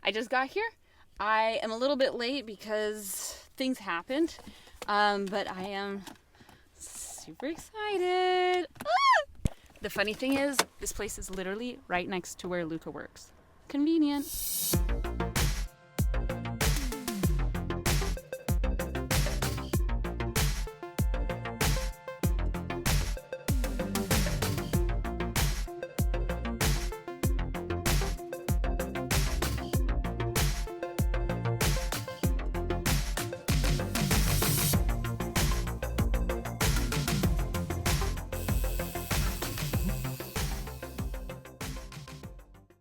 I just got here. I am a little bit late because things happened, but I am super excited. Ah! The funny thing is, this place is literally right next to where Luka works. Convenient.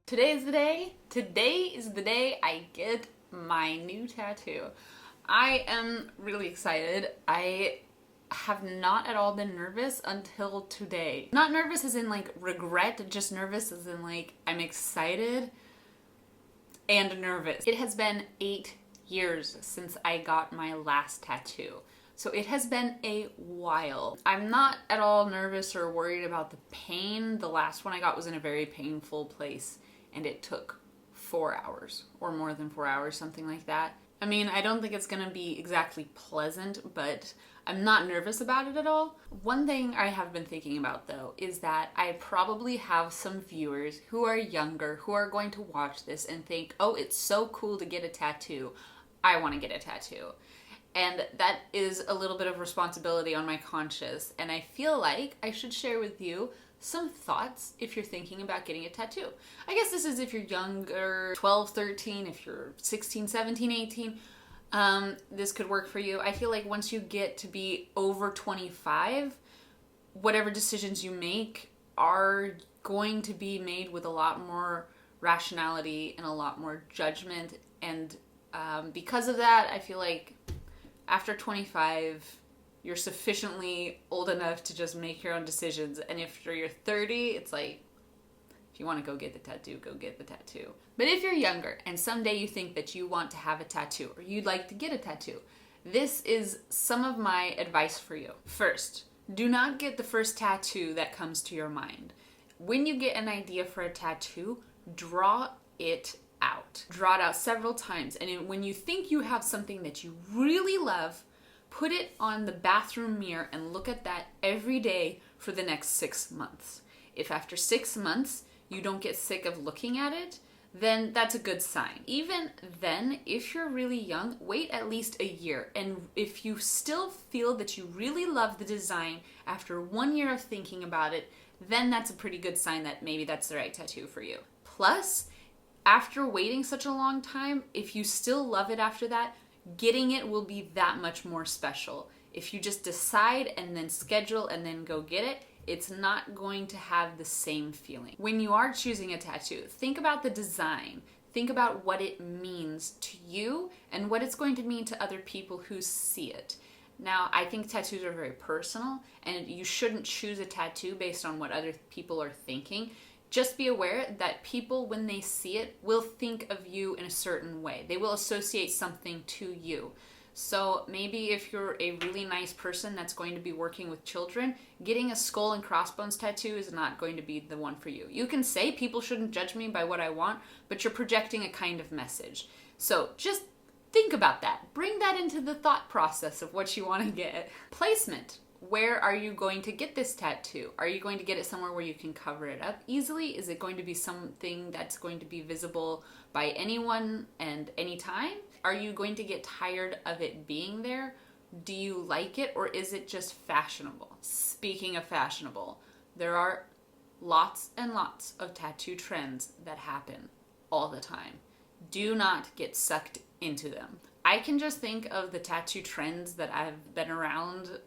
Today is the day. Today is the day I get my new tattoo. I am really excited. I have not at all been nervous until today. Not nervous as in like regret, just nervous as in like I'm excited and nervous. It has been 8 years since I got my last tattoo. So it has been a while. I'm not at all nervous or worried about the pain. The last one I got was in a very painful place, and it took 4 hours or more than 4 hours, something like that. I mean, I don't think it's gonna be exactly pleasant, but I'm not nervous about it at all. One thing I have been thinking about though is that I probably have some viewers who are younger who are going to watch this and think, oh, it's so cool to get a tattoo. I wanna get a tattoo. And that is a little bit of responsibility on my conscience, and I feel like I should share with you some thoughts if you're thinking about getting a tattoo. I guess this is if you're younger, 12, 13, if you're 16, 17, 18, this could work for you. I feel like once you get to be over 25, whatever decisions you make are going to be made with a lot more rationality and a lot more judgment. And because of that, I feel like after 25, you're sufficiently old enough to just make your own decisions. And if you're 30, it's like, if you want to go get the tattoo, go get the tattoo. But if you're younger and someday you think that you want to have a tattoo or you'd like to get a tattoo, this is some of my advice for you. First, do not get the first tattoo that comes to your mind. When you get an idea for a tattoo, draw it out. Draw it out several times. And when you think you have something that you really love, put it on the bathroom mirror and look at that every day for the next 6 months. If after 6 months you don't get sick of looking at it, then that's a good sign. Even then, if you're really young, wait at least a year. And if you still feel that you really love the design after 1 year of thinking about it, then that's a pretty good sign that maybe that's the right tattoo for you. Plus, after waiting such a long time, if you still love it after that, getting it will be that much more special. If you just decide and then schedule and then go get it, it's not going to have the same feeling. When you are choosing a tattoo, think about the design. Think about what it means to you and what it's going to mean to other people who see it. Now, I think tattoos are very personal, and you shouldn't choose a tattoo based on what other people are thinking. Just be aware that people, when they see it, will think of you in a certain way. They will associate something to you. So maybe if you're a really nice person that's going to be working with children, getting a skull and crossbones tattoo is not going to be the one for you. You can say people shouldn't judge me by what I want, but you're projecting a kind of message. So just think about that. Bring that into the thought process of what you want to get. Placement. Where are you going to get this tattoo? Are you going to get it somewhere where you can cover it up easily? Is it going to be something that's going to be visible by anyone and anytime? Are you going to get tired of it being there? Do you like it, or is it just fashionable? Speaking of fashionable, there are lots and lots of tattoo trends that happen all the time. Do not get sucked into them. I can just think of the tattoo trends that I've been around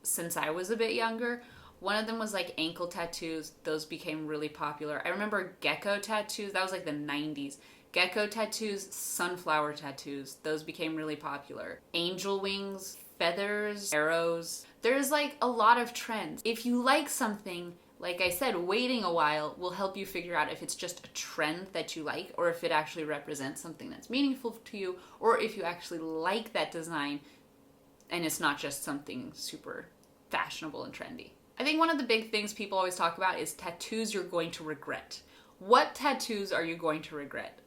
since I was a bit younger. One of them was like ankle tattoos. Those became really popular. I remember gecko tattoos. That was like the 90s. Gecko tattoos, sunflower tattoos. Those became really popular. Angel wings, feathers, arrows. There's like a lot of trends. If you like something, like I said, waiting a while will help you figure out if it's just a trend that you like or if it actually represents something that's meaningful to you, or if you actually like that design and it's not just something super fashionable and trendy. I think one of the big things people always talk about is tattoos you're going to regret. What tattoos are you going to regret?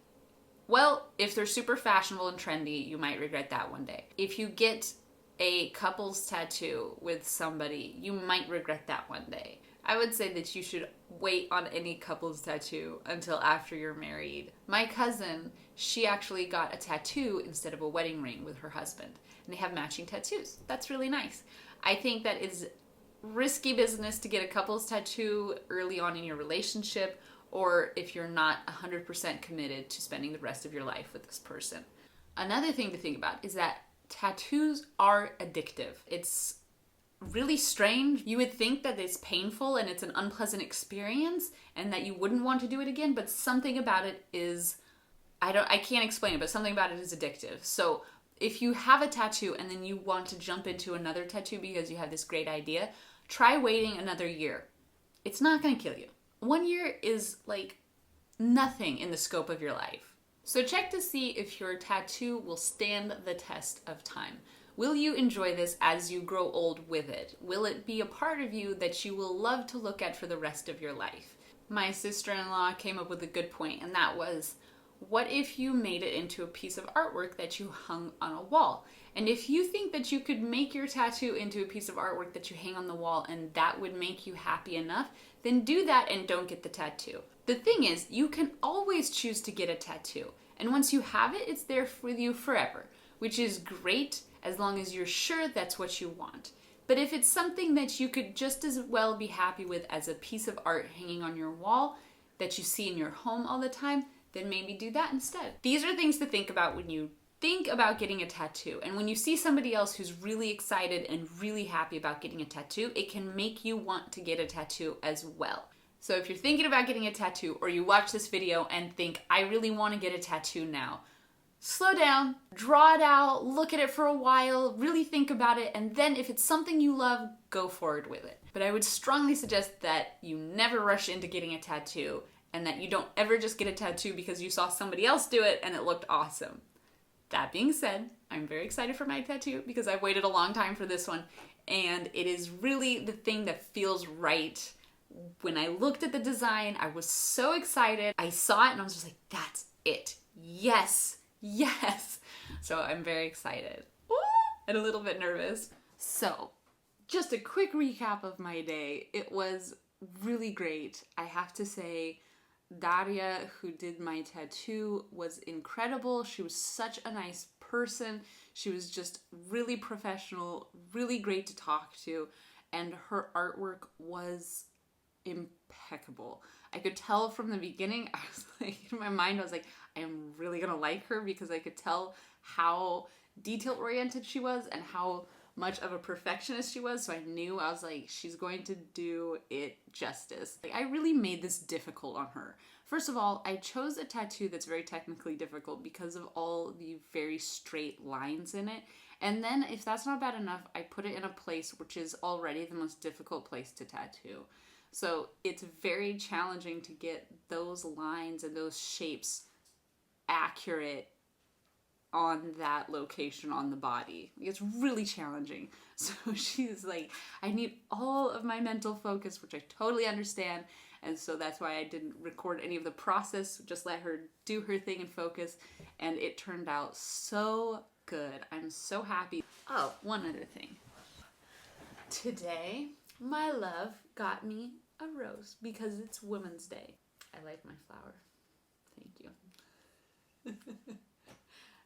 Well, if they're super fashionable and trendy, you might regret that one day. If you get a couple's tattoo with somebody, you might regret that one day. I would say that you should wait on any couple's tattoo until after you're married. My cousin, she actually got a tattoo instead of a wedding ring with her husband, and they have matching tattoos. That's really nice. I think that is risky business to get a couple's tattoo early on in your relationship, or if you're not 100% committed to spending the rest of your life with this person. Another thing to think about is that tattoos are addictive. It's really strange. You would think that it's painful and it's an unpleasant experience and that you wouldn't want to do it again, but something about it is, I can't explain it, but something about it is addictive. So if you have a tattoo and then you want to jump into another tattoo because you have this great idea, try waiting another year. It's not going to kill you. 1 year is like nothing in the scope of your life. So check to see if your tattoo will stand the test of time. Will you enjoy this as you grow old with it? Will it be a part of you that you will love to look at for the rest of your life? My sister-in-law came up with a good point, and that was, what if you made it into a piece of artwork that you hung on a wall? And if you think that you could make your tattoo into a piece of artwork that you hang on the wall and that would make you happy enough, then do that and don't get the tattoo. The thing is, you can always choose to get a tattoo. And once you have it, it's there with you forever, which is great as long as you're sure that's what you want. But if it's something that you could just as well be happy with as a piece of art hanging on your wall that you see in your home all the time, then maybe do that instead. These are things to think about when you think about getting a tattoo. And when you see somebody else who's really excited and really happy about getting a tattoo, it can make you want to get a tattoo as well. So if you're thinking about getting a tattoo, or you watch this video and think, I really want to get a tattoo now, slow down, draw it out, look at it for a while, really think about it, and then if it's something you love, go forward with it. But I would strongly suggest that you never rush into getting a tattoo, and that you don't ever just get a tattoo because you saw somebody else do it and it looked awesome. That being said, I'm very excited for my tattoo because I've waited a long time for this one, and it is really the thing that feels right. When I looked at the design, I was so excited. I saw it and I was just like, that's it. Yes. Yes! So I'm very excited. And a little bit nervous. So, just a quick recap of my day. It was really great. I have to say, Daria, who did my tattoo, was incredible. She was such a nice person. She was just really professional, really great to talk to, and her artwork was impeccable. I could tell from the beginning, I was like, in my mind, I was like, I am really gonna like her because I could tell how detail-oriented she was and how much of a perfectionist she was. So I knew, I was like, she's going to do it justice. Like, I really made this difficult on her. First of all, I chose a tattoo that's very technically difficult because of all the very straight lines in it. And then if that's not bad enough, I put it in a place which is already the most difficult place to tattoo. So it's very challenging to get those lines and those shapes accurate on that location on the body. It's really challenging. So she's like, I need all of my mental focus, which I totally understand. And so that's why I didn't record any of the process, just let her do her thing and focus. And it turned out so good. I'm so happy. Oh, one other thing. Today, my love got me a rose because it's Women's Day. I like my flower. Thank you.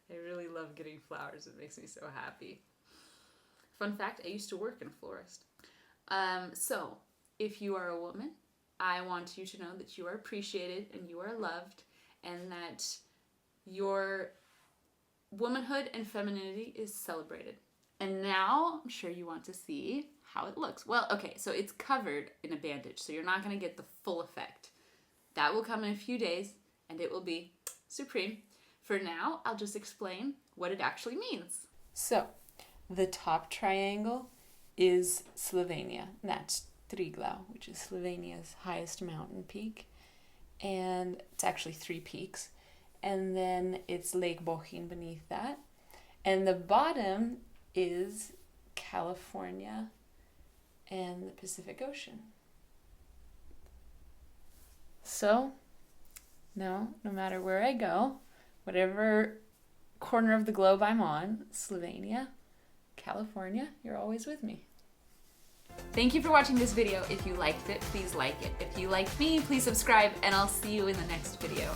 I really love getting flowers. It makes me so happy. Fun fact, I used to work in a florist. So, if you are a woman, I want you to know that you are appreciated and you are loved, and that your womanhood and femininity is celebrated. And now, I'm sure you want to see how it looks. Well, okay, so it's covered in a bandage, so you're not going to get the full effect. That will come in a few days, and it will be supreme. For now, I'll just explain what it actually means. So, the top triangle is Slovenia. That's Triglav, which is Slovenia's highest mountain peak. And it's actually 3 peaks. And then it's Lake Bohinj beneath that. And the bottom is California and the Pacific Ocean. So, no matter where I go, whatever corner of the globe I'm on, Slovenia, California, you're always with me. Thank you for watching this video. If you liked it, please like it. If you liked me, please subscribe, and I'll see you in the next video.